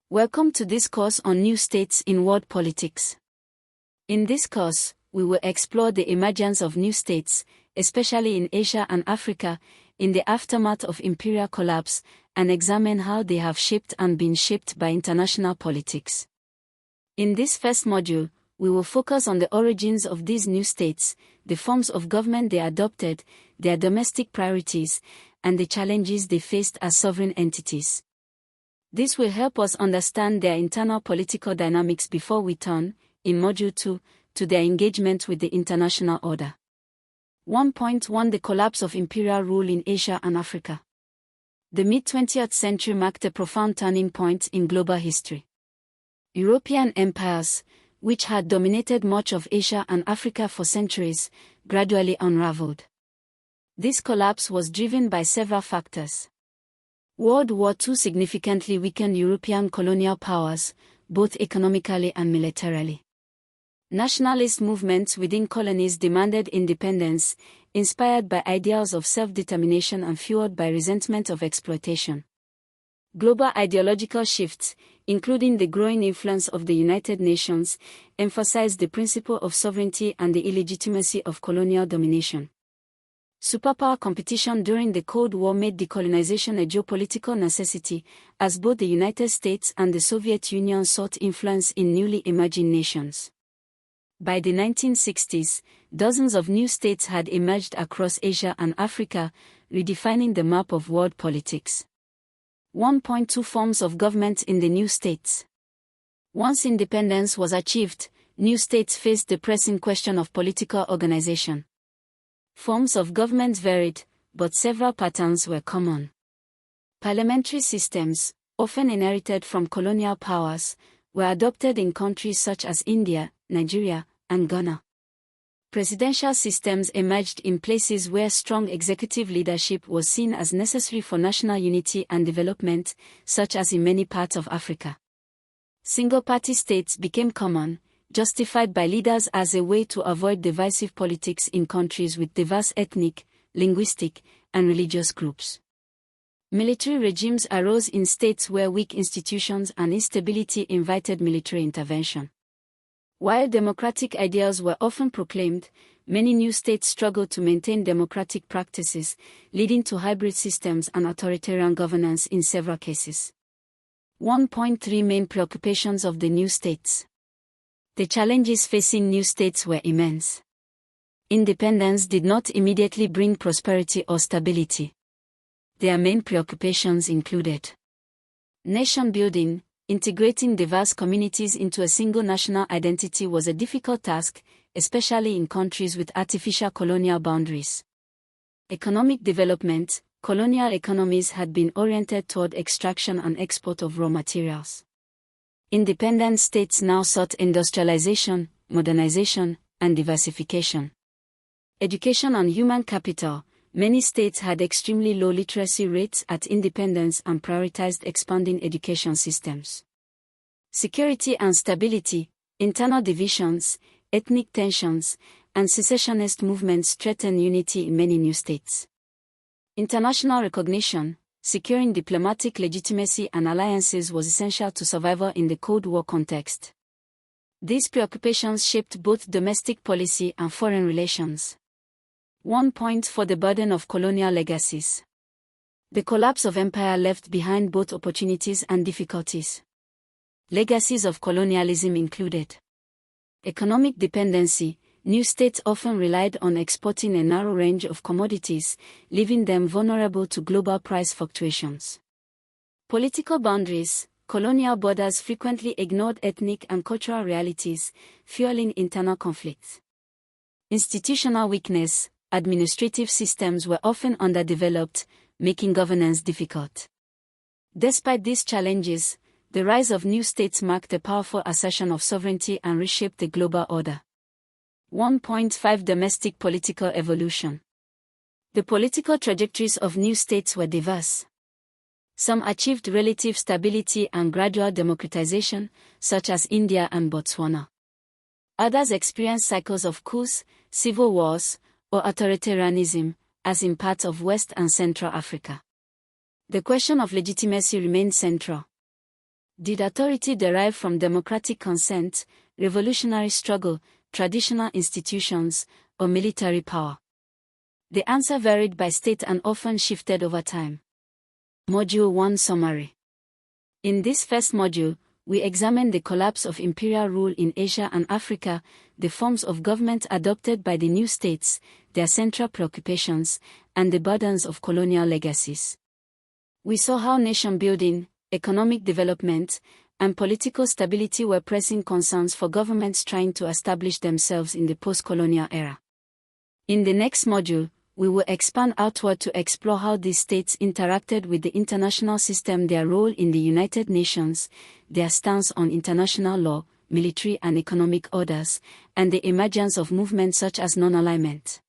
Welcome to this course on new states in world politics. In this course, we will explore the emergence of new states, especially in Asia and Africa, in the aftermath of imperial collapse, and examine how they have shaped and been shaped by international politics. In this first module, we will focus on the origins of these new states, the forms of government they adopted, their domestic priorities, and the challenges they faced as sovereign entities. This will help us understand their internal political dynamics before we turn, in Module 2, to their engagement with the international order. 1.1 The collapse of imperial rule in Asia and Africa. The mid-20th century marked a profound turning point in global history. European empires, which had dominated much of Asia and Africa for centuries, gradually unraveled. This collapse was driven by several factors. World War II significantly weakened European colonial powers, both economically and militarily. Nationalist movements within colonies demanded independence, inspired by ideals of self-determination and fueled by resentment of exploitation. Global ideological shifts, including the growing influence of the United Nations, emphasized the principle of sovereignty and the illegitimacy of colonial domination. Superpower competition during the Cold War made decolonization a geopolitical necessity, as both the United States and the Soviet Union sought influence in newly emerging nations. By the 1960s, dozens of new states had emerged across Asia and Africa, redefining the map of world politics. 1.2 Forms of government in the new states. Once independence was achieved, new states faced the pressing question of political organization. Forms of government varied, but several patterns were common. Parliamentary systems, often inherited from colonial powers, were adopted in countries such as India, Nigeria, and Ghana. Presidential systems emerged in places where strong executive leadership was seen as necessary for national unity and development, such as in many parts of Africa. Single-party states became common, justified by leaders as a way to avoid divisive politics in countries with diverse ethnic, linguistic, and religious groups. Military regimes arose in states where weak institutions and instability invited military intervention. While democratic ideals were often proclaimed, many new states struggled to maintain democratic practices, leading to hybrid systems and authoritarian governance in several cases. 1.3 Main preoccupations of the new states. The challenges facing new states were immense. Independence did not immediately bring prosperity or stability. Their main preoccupations included nation building. Integrating diverse communities into a single national identity was a difficult task, especially in countries with artificial colonial boundaries. Economic development. Colonial economies had been oriented toward extraction and export of raw materials. Independent states now sought industrialization, modernization, and diversification. Education and human capital. Many states had extremely low literacy rates at independence and prioritized expanding education systems. Security and stability. Internal divisions, ethnic tensions, and secessionist movements threatened unity in many new states. International recognition. Securing diplomatic legitimacy and alliances was essential to survival in the Cold War context. These preoccupations shaped both domestic policy and foreign relations. 1.4 The burden of colonial legacies. The collapse of empire left behind both opportunities and difficulties. Legacies of colonialism included economic dependency. New states often relied on exporting a narrow range of commodities, leaving them vulnerable to global price fluctuations. Political boundaries. Colonial borders frequently ignored ethnic and cultural realities, fueling internal conflicts. Institutional weakness. Administrative systems were often underdeveloped, making governance difficult. Despite these challenges, the rise of new states marked a powerful assertion of sovereignty and reshaped the global order. 1.5 Domestic political evolution. The political trajectories of new states were diverse. Some achieved relative stability and gradual democratization, such as India and Botswana. Others experienced cycles of coups, civil wars, or authoritarianism, as in parts of West and Central Africa. The question of legitimacy remained central. Did authority derive from democratic consent, revolutionary struggle, traditional institutions, or military power? The answer varied by state and often shifted over time. Module 1 Summary. In this first module, we examine the collapse of imperial rule in Asia and Africa, the forms of government adopted by the new states, their central preoccupations, and the burdens of colonial legacies. We saw how nation building, economic development, and political stability were pressing concerns for governments trying to establish themselves in the post-colonial era. In the next module, we will expand outward to explore how these states interacted with the international system, their role in the United Nations, their stance on international law, military and economic orders, and the emergence of movements such as non-alignment.